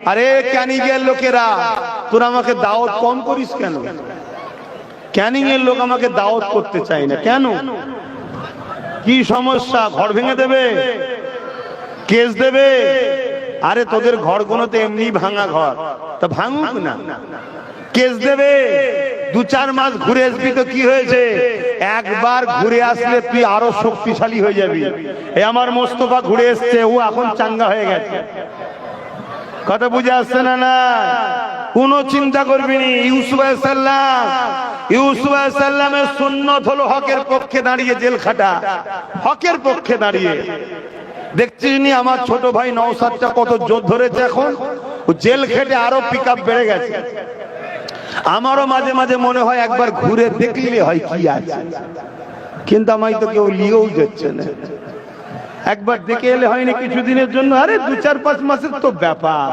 আরে ক্যানিংয়ের লোকেরা, তোরা আমাকে দাওয়াত কম করিস কেন? ক্যানিং এর লোক আমাকে দাওয়াত করতে চায় না কেন? কি সমস্যা? ঘর ভেঙে দেবে, কেস দেবে? আরে তোদের ঘরগুলো তো এমনি ভাঙা ঘর, তা ভাঙুক না, কেস দেবে। 2-4 মাস ঘুরে আসবি তো কি হয়েছে? একবার ঘুরে আসলে তুই আরো শক্তিশালী হয়ে যাবি। এই আমার মোস্তফা ঘুরে এসছে, ও এখন চাঙ্গা হয়ে গেছে। কথা বুঝে আসছে না? না, কোনো চিন্তা করবি নি। ইউসুফ আলাইহিস সালামের সুন্নত হলো হকের পক্ষে দাঁড়িয়ে জেল খাটা, হকের পক্ষে দাঁড়িয়ে। দেখছিস নি আমার ছোট ভাই নওশাদটা কত জোর ধরেছে, এখন জেল খেটে আরো পিকআপ বেড়ে গেছে। আমারও মাঝে মাঝে মনে হয় একবার ঘুরে দেখলে হয় কি আছে, কিন্তু আমায় তো কেউ নিয়েও যাচ্ছে না। একবার দেখে এলে হয়নি কিছুদিনের জন্য, আরে 2-4-5 মাসের তো ব্যাপার।